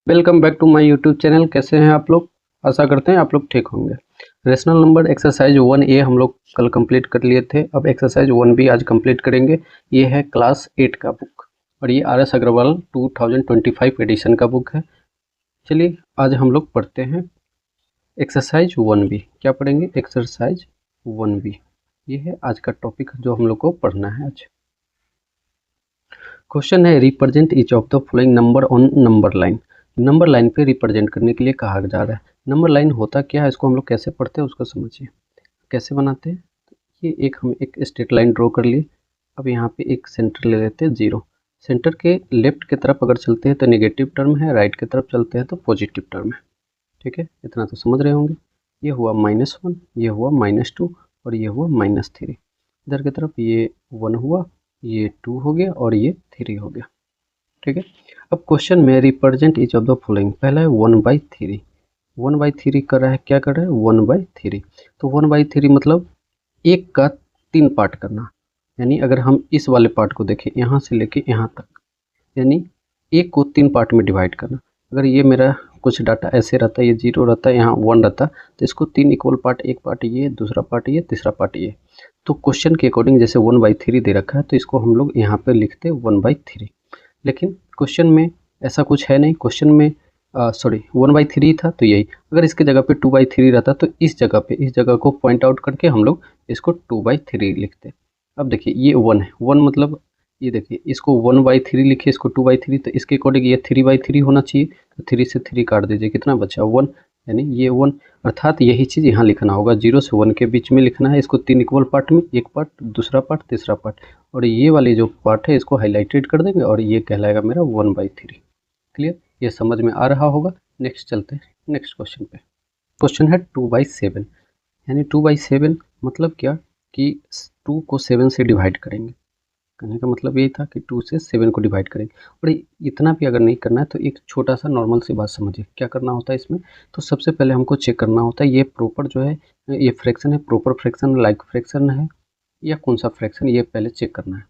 Welcome back to my YouTube channel. कैसे हैं आप लोग? आशा करते हैं आप लोग ठीक होंगे। रेशनल नंबर एक्सरसाइज 1A हम लोग कल कंप्लीट कर लिए थे। अब एक्सरसाइज 1B आज कंप्लीट करेंगे। ये है क्लास 8 का बुक और ये RS अग्रवाल 2025 एडिशन का बुक है। चलिए आज हम लोग पढ़ते हैं एक्सरसाइज 1B। क्या पढ़ेंगे? Exercise 1B। ये है आज का टॉपिक जो हम लोग को पढ़ना है आज। क्वेश्चन है represent each of the following number on number line. Number line पे रिप्रेजेंट करने के लिए कहा जा रहा है। नंबर लाइन होता क्या है, इसको हम लोग कैसे पढ़ते हैं उसको समझिए। कैसे बनाते हैं? ये हम एक स्ट्रेट लाइन ड्रॉ कर लिए। अब यहाँ पे एक सेंटर ले लेते हैं 0। सेंटर के लेफ्ट की तरफ अगर चलते हैं तो नेगेटिव टर्म है, राइट की तरफ चलते हैं तो पॉजिटिव टर्म है। ठीक है, इतना तो समझ रहे होंगे। ये हुआ -1, ये हुआ -2 और ये हुआ -3। इधर की तरफ ये 1 हुआ, ये 2 हो गया और ये 3 हो गया। ठीक है, अब क्वेश्चन में represent each of the following. पहला है 1/3। 1/3 कर रहा है, क्या कर रहा है? 1/3। तो 1/3 मतलब एक का 3 पार्ट करना। यानी अगर हम इस वाले पार्ट को देखें यहाँ से लेके यहाँ तक, यानी एक को 3 पार्ट में डिवाइड करना। अगर ये मेरा कुछ डाटा ऐसे रहता है, ये 0 रहता है, यहाँ 1 रहता, तो इसको 3 इक्वल पार्ट, एक पार्ट ये, दूसरा पार्ट ये, तीसरा पार्ट ये। तो क्वेश्चन के अकॉर्डिंग जैसे 1/3 दे रखा है तो इसको हम लोग यहाँ पे लिखते 1/3। लेकिन क्वेश्चन में ऐसा कुछ है नहीं। क्वेश्चन में 1/3 था तो यही। अगर इसके जगह पे 2/3 रहता तो इस जगह को पॉइंट आउट करके हम लोग इसको 2/3 लिखते। अब देखिए ये 1 है, 1 मतलब ये देखिए, इसको 1/3 लिखिए, इसको 2/3, तो इसके अकॉर्डिंग ये 3/3 होना चाहिए। तो 3 से 3 काट दीजिए, कितना बचा? 1। यानी ये 1, अर्थात यही चीज़ यहाँ लिखना होगा। 0 से 1 के बीच में लिखना है इसको 3 इक्वल पार्ट में, एक पार्ट, दूसरा पार्ट, तीसरा पार्ट, और ये वाली जो पार्ट है इसको हाईलाइटेड कर देंगे और ये कहलाएगा मेरा 1/3। क्लियर? ये समझ में आ रहा होगा। नेक्स्ट चलते हैं नेक्स्ट क्वेश्चन पे। क्वेश्चन है 2/7। यानी 2/7 मतलब क्या कि 2 को 7 से डिवाइड करेंगे। कहने का मतलब यही था कि 2 से 7 को डिवाइड करेंगे। और इतना भी अगर नहीं करना है तो एक छोटा सा नॉर्मल सी बात समझिए। क्या करना होता है इसमें? तो सबसे पहले हमको चेक करना होता है ये प्रॉपर जो है, ये फ्रैक्शन है, प्रॉपर फ्रैक्शन, लाइक फ्रैक्शन है या कौन सा फ्रैक्शन, ये पहले चेक करना है।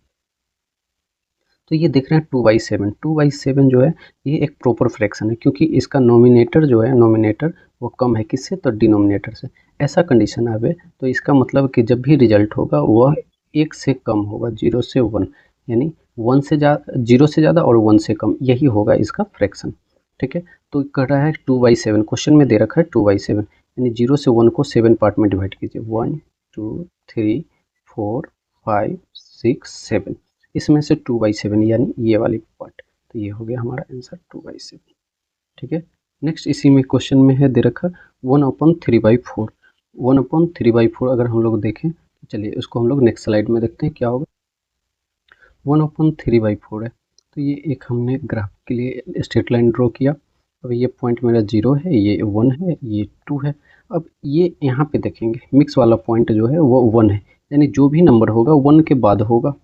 तो ये देख रहे हैं 2/7। 2/7 जो है ये एक प्रॉपर फ्रैक्शन है, क्योंकि इसका नोमिनेटर जो है, नोमिनेटर वो कम है किससे? तो डिनोमिनेटर से। ऐसा कंडीशन आवे तो इसका मतलब कि जब भी रिजल्ट होगा वह 1 से कम होगा, 0 से 1, यानी 1 से ज़्यादा, 0 से ज़्यादा और 1 से कम, यही होगा इसका फ्रैक्शन। ठीक है, तो कर रहा है 2/7। क्वेश्चन में दे रखा है 2/7, यानी 0 से 1 को 7 पार्ट में डिवाइड कीजिए। 1 2 3 4 5 6 7, इसमें से 2/7 यानी ये वाली पार्ट। तो ये हो गया हमारा आंसर 2/7। ठीक है, नेक्स्ट इसी में क्वेश्चन में है दे रखा 1/3/4। 1/3/4 अगर हम लोग देखें तो चलिए उसको हम लोग नेक्स्ट स्लाइड में देखते हैं क्या होगा। 1/3/4 है, तो ये एक हमने ग्राफ के लिए स्ट्रेट लाइन ड्रॉ किया। अब ये पॉइंट मेरा 0 है, ये 1 है, ये 2 है। अब ये यहाँ पे देखेंगे मिक्स वाला पॉइंट जो है वो 1 है, यानी जो भी नंबर होगा 1 के बाद होगा।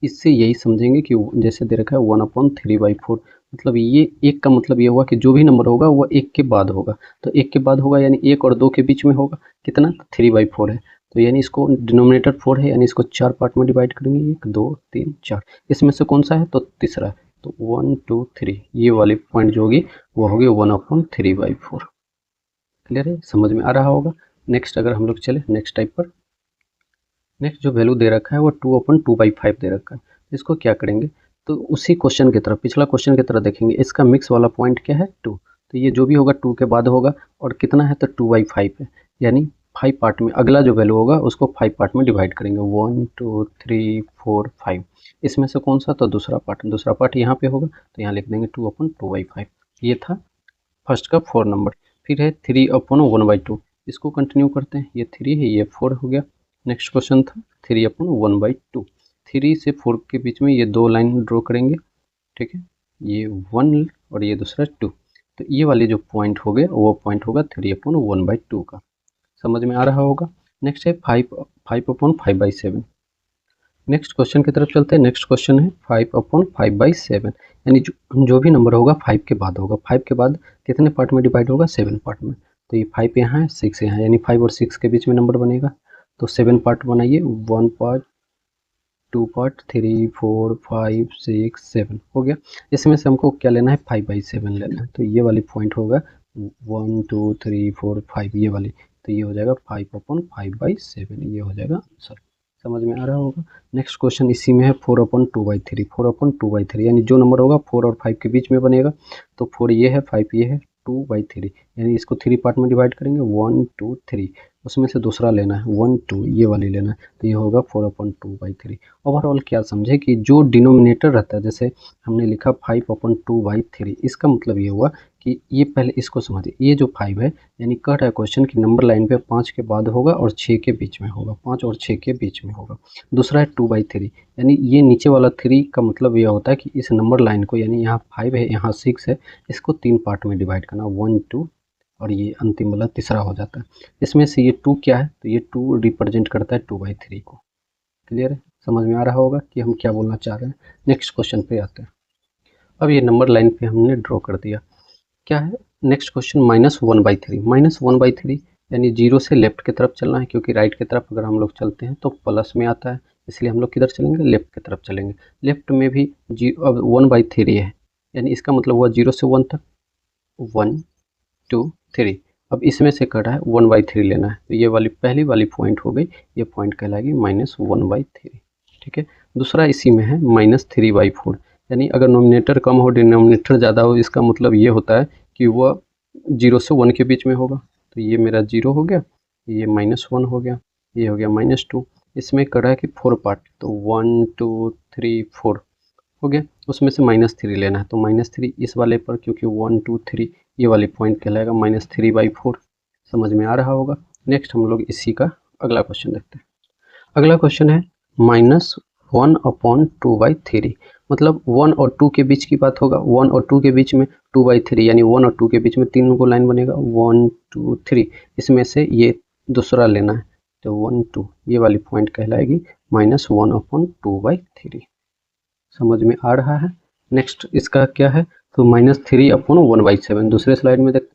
इससे यही समझेंगे कि जैसे दे रखा है 1/3/4, मतलब ये एक का मतलब ये हुआ कि जो भी नंबर होगा वो 1 के बाद होगा। तो 1 के बाद होगा यानी 1 और 2 के बीच में होगा, कितना? 3/4 है। तो यानी इसको डिनोमिनेटर 4 है, यानी इसको 4 पार्ट में डिवाइड करेंगे, 1 2 3 4। इसमें से कौन सा है? तो तीसरा है। तो 1 2 3 ये वाली पॉइंट जो होगी वो होगी 1/3/4। क्लियर है? समझ में आ रहा होगा। नेक्स्ट अगर हम लोग चले नेक्स्ट टाइप पर, नेक्स्ट जो वैल्यू दे रखा है वो 2/2/5 दे रखा है। इसको क्या करेंगे? तो उसी क्वेश्चन की तरह, पिछला क्वेश्चन की तरह देखेंगे। इसका मिक्स वाला पॉइंट क्या है? 2। तो ये जो भी होगा 2 के बाद होगा, और कितना है? तो 2/5 है, यानी 5 पार्ट में अगला जो वैल्यू होगा उसको 5 पार्ट में डिवाइड करेंगे। 1 2 3 4 5, इसमें से कौन सा? तो दूसरा पार्ट यहाँ पे होगा, तो यहाँ लिख देंगे 2/2/5। ये था फर्स्ट का 4 नंबर। फिर है 3/1/2, इसको कंटिन्यू करते हैं। ये 3 है, ये 4 हो गया। नेक्स्ट क्वेश्चन था 3/1/2। 3 से 4 के बीच में ये 2 लाइन ड्रॉ करेंगे। ठीक है, ये 1 और ये दूसरा 2। तो ये वाले जो पॉइंट हो गए वो पॉइंट होगा 3/1/2 का। समझ में आ रहा होगा। नेक्स्ट है 5/5/7। नेक्स्ट क्वेश्चन की तरफ चलते हैं। नेक्स्ट क्वेश्चन है 5/5/7, यानी जो भी नंबर होगा 5 के बाद होगा। 5 के बाद कितने पार्ट में डिवाइड होगा? 7 पार्ट में। तो ये 5 यहाँ है, 6 यहाँ है, यानी 5 और 6 के बीच में नंबर बनेगा। तो 7 पार्ट बनाइए। 1 पार्ट 2 पार्ट 3 4 5 6 7 हो गया। इसमें से हमको क्या लेना है 5/7 लेना है, तो ये वाली पॉइंट होगा 1 2 3 4 5 ये वाली, तो ये हो जाएगा 5/5/7 ये हो जाएगा आंसर। समझ में आ रहा होगा। नेक्स्ट क्वेश्चन इसी में है 4/2/3 4/2/3 यानी जो नंबर होगा 4 और 5 के बीच में बनेगा, तो 4 ये है 5 ये है 2/3 यानी इसको 3 पार्ट में डिवाइड करेंगे 1 2 3, उसमें से दूसरा लेना है 1 2 ये वाली लेना है, तो ये होगा 4/2/3। ओवरऑल क्या समझे कि जो डिनोमिनेटर रहता है, जैसे हमने लिखा 5/2/3, इसका मतलब ये हुआ कि ये पहले इसको समझिए, ये जो 5 है यानी कह रहा है क्वेश्चन की नंबर लाइन पे 5 के बाद होगा और 6 के बीच में होगा, 5 और 6 के बीच में होगा। दूसरा है 2/3 यानी ये नीचे वाला 3 का मतलब यह होता है कि इस नंबर लाइन को, यानी यहाँ 5 है यहाँ 6 है, इसको 3 पार्ट में डिवाइड करना 1 2 और ये अंतिम वाला तीसरा हो जाता है। इसमें से ये 2 क्या है, तो ये 2 रिप्रेजेंट करता है 2/3 को। क्लियर है, समझ में आ रहा होगा कि हम क्या बोलना चाह रहे हैं। नेक्स्ट क्वेश्चन पे आते हैं। अब ये नंबर लाइन पे हमने ड्रॉ कर दिया, क्या है नेक्स्ट क्वेश्चन -1/3 यानी 0 से लेफ्ट की तरफ चलना है, क्योंकि राइट की तरफ अगर हम लोग चलते हैं तो प्लस में आता है, इसलिए हम लोग किधर चलेंगे लेफ्ट की तरफ चलेंगे। लेफ्ट में भी अब 1/3 है यानी इसका मतलब हुआ 0 से 1 तक 1 2 3। अब इसमें से कर रहा है 1/3 लेना है, तो ये वाली पहली वाली पॉइंट हो गई, ये पॉइंट कहलाएगी -1/3। ठीक है, दूसरा इसी में है -3/4 यानी अगर नोमिनेटर कम हो डिनोमिनेटर ज़्यादा हो, इसका मतलब ये होता है कि वह 0 से 1 के बीच में होगा, तो ये मेरा 0 हो गया, ये -1 हो गया, ये हो गया -2। इसमें कर रहा है कि 4 पार्ट, तो 1 2 3 4 हो गया, उसमें से -3 लेना है, तो -3 इस वाले पर, क्योंकि 1 2 3 ये वाली पॉइंट कहलाएगा -3/4। समझ में आ रहा होगा। नेक्स्ट हम लोग इसी का अगला क्वेश्चन देखते हैं। अगला क्वेश्चन है -1/2/3 मतलब 1 और 2 के बीच की बात होगा, 1 और 2 के बीच में 2/3 यानी 1 और 2 के बीच में 3 को लाइन बनेगा 1 2 3, इसमें से ये दूसरा लेना है, तो 1 2 ये वाली पॉइंट कहलाएगी -1/2/3। समझ में आ रहा है। नेक्स्ट इसका क्या है, तो -3/1/7 दूसरे स्लाइड में देख,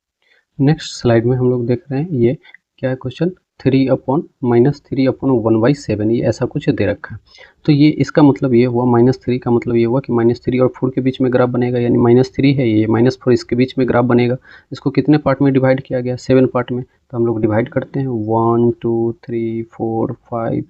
नेक्स्ट स्लाइड में हम लोग देख रहे हैं ये क्या है क्वेश्चन, -3/1/7 ये ऐसा कुछ दे रखा है। तो ये इसका मतलब ये हुआ -3 का मतलब ये हुआ कि -3 और 4 के बीच में ग्राफ बनेगा, यानी -3 है ये -4 इसके बीच में ग्राफ बनेगा। इसको कितने पार्ट में डिवाइड किया गया 7 पार्ट में, तो हम लोग डिवाइड करते हैं 1 2 3 4 5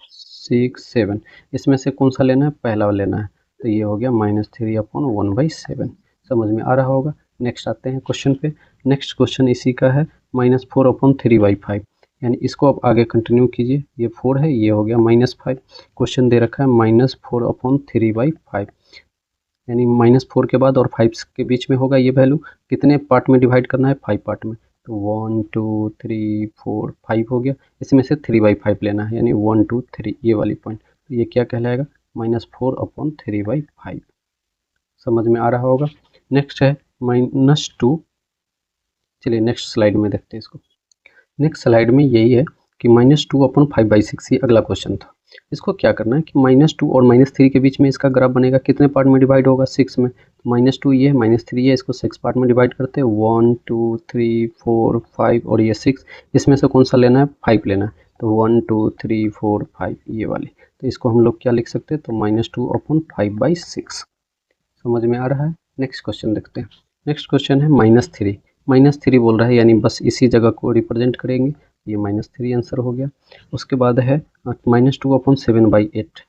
6 7, इसमें से कौन सा लेना है पहला लेना है, तो ये हो गया -3/1/7। समझ में आ रहा होगा। नेक्स्ट आते हैं क्वेश्चन पे। नेक्स्ट क्वेश्चन इसी का है -4/3/5 यानी इसको आप आगे कंटिन्यू कीजिए, ये 4 है ये हो गया -5। क्वेश्चन दे रखा है -4/3/5 यानी -4 के बाद और 5 के बीच में होगा ये वैल्यू, कितने पार्ट में डिवाइड करना है 5 पार्ट में, तो 1 2 3 4 5 हो गया, इसमें से 3/5 लेना है यानी 1 2 3 ये वाली पॉइंट, तो ये क्या कहलाएगा -4/3/5। समझ में आ रहा होगा। नेक्स्ट है -2, चलिए नेक्स्ट स्लाइड में देखते हैं इसको। नेक्स्ट स्लाइड में यही है कि -2/5/6 ये अगला क्वेश्चन था। इसको क्या करना है कि -2 और -3 के बीच में इसका ग्राफ बनेगा, कितने पार्ट में डिवाइड होगा 6 में, तो -2 ये है -3 ये, इसको 6 पार्ट में डिवाइड करते हैं 1 2 3 4 5 और ये 6, इसमें से कौन सा लेना है 5 लेना है, तो 1 2 3 4 5 ये वाली, तो इसको हम लोग क्या लिख सकते हैं, तो -2/5/6। समझ में आ रहा है। नेक्स्ट क्वेश्चन देखते हैं। नेक्स्ट क्वेश्चन है -3 बोल रहा है यानी बस इसी जगह को रिप्रेजेंट करेंगे, ये -3 आंसर हो गया। उसके बाद है -2/7/8,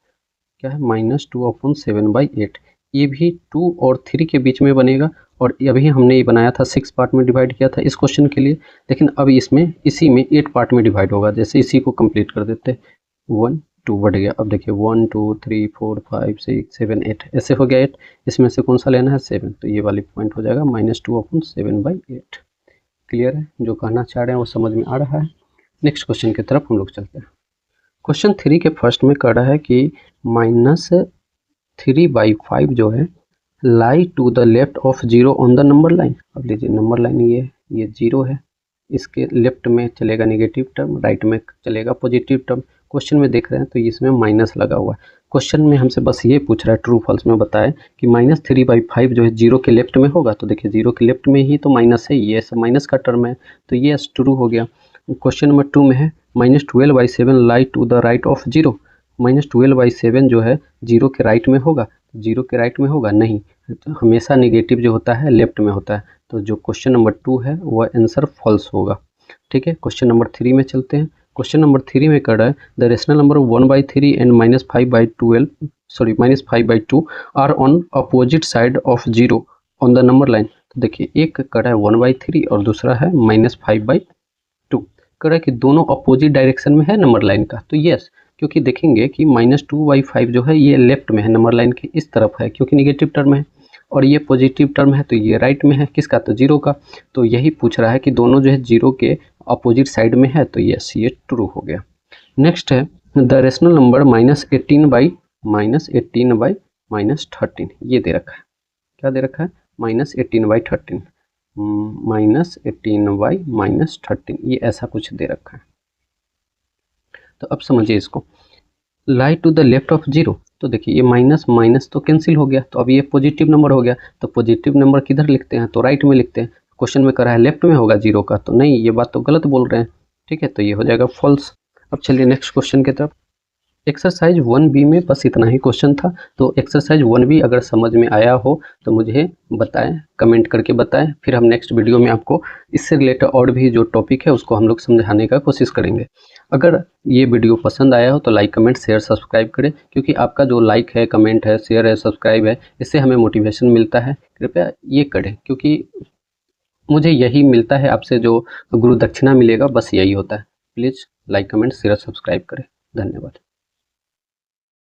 क्या है -2/7/8, ये भी 2 और 3 के बीच में बनेगा, और अभी हमने ये बनाया था 6 पार्ट में डिवाइड किया था इस क्वेश्चन के लिए, लेकिन अब इसमें इसी में 8 पार्ट में डिवाइड होगा, जैसे इसी को कंप्लीट कर देते हैं 1 2 बढ़ गया, अब देखिए 1 2 3 4 5 6 7 8 ऐसे हो गया 8, इसमें से कौन सा लेना है 7, तो ये वाली पॉइंट हो जाएगा -2/7/8। क्लियर है, जो कहना चाह रहे हैं वो समझ में आ रहा है। नेक्स्ट क्वेश्चन की तरफ हम लोग चलते हैं। क्वेश्चन 3 के फर्स्ट में कह रहा है कि -3/5 जो है lie to the left of 0 on the number line. अब लीजिए नंबर लाइन ये 0 है, इसके लेफ्ट में चलेगा नेगेटिव टर्म, राइट में चलेगा पॉजिटिव टर्म। क्वेश्चन में देख रहे हैं तो इसमें माइनस लगा हुआ है। क्वेश्चन में हमसे बस ये पूछ रहा है ट्रू फॉल्स में बताएं कि -3/5 जो है 0 के लेफ्ट में होगा, तो देखिए 0 के लेफ्ट में ही तो माइनस है, ये सब माइनस का टर्म है, तो ये ट्रू हो गया। क्वेश्चन नंबर 2 में है -12/7 lie to the right of 0, -12/7 जो है जीरो के राइट में होगा, जीरो के राइट में होगा नहीं, तो हमेशा नेगेटिव जो होता है लेफ्ट में होता है, तो जो क्वेश्चन नंबर 2 है वह आंसर फॉल्स होगा। ठीक है, क्वेश्चन नंबर 3 में चलते हैं। क्वेश्चन नंबर 3 में कर रहा है the rational number 1/3 and -5/2 are on opposite side of zero on the number line. तो देखिए एक कर रहा है 1/3 और दूसरा है -5/2, कर रहा है कि दोनों अपोजिट डायरेक्शन में है नंबर लाइन का, तो यस, क्योंकि देखेंगे कि -2/5 जो है ये लेफ्ट में है, नंबर लाइन के इस तरफ है क्योंकि निगेटिव टर्म है, और ये पॉजिटिव टर्म है तो ये राइट में है, किसका, तो जीरो का। तो यही पूछ रहा है कि दोनों जो है जीरो के अपोजिट साइड में है, तो यस ये ट्रू हो गया। नेक्स्ट है द रेशनल नंबर -18/-13 ये दे रखा है, क्या दे रखा है, -18/13, -18/-13 ये ऐसा कुछ दे रखा है। तो अब समझिए इसको, lie to the left of zero, तो देखिए ये माइनस माइनस तो कैंसिल हो गया, तो अब ये पॉजिटिव नंबर हो गया, तो पॉजिटिव नंबर किधर लिखते हैं, तो राइट में लिखते हैं। क्वेश्चन में करा है लेफ्ट में होगा जीरो का, तो नहीं, ये बात तो गलत बोल रहे हैं। ठीक है, तो ये हो जाएगा फॉल्स। अब चलिए नेक्स्ट क्वेश्चन की तरफ। एक्सरसाइज 1B में बस इतना ही क्वेश्चन था, तो एक्सरसाइज 1B अगर समझ में आया हो तो मुझे बताएं, कमेंट करके बताएं, फिर हम नेक्स्ट वीडियो में आपको इससे रिलेटेड और भी जो टॉपिक है उसको हम लोग समझाने का कोशिश करेंगे। अगर ये वीडियो पसंद आया हो तो लाइक कमेंट शेयर सब्सक्राइब करें, क्योंकि आपका जो लाइक है, कमेंट है, शेयर है, सब्सक्राइब है, इससे हमें मोटिवेशन मिलता है। कृपया ये करें, क्योंकि मुझे यही मिलता है, आपसे जो गुरु दक्षिणा मिलेगा बस यही होता है। Please like comment share subscribe करें। धन्यवाद।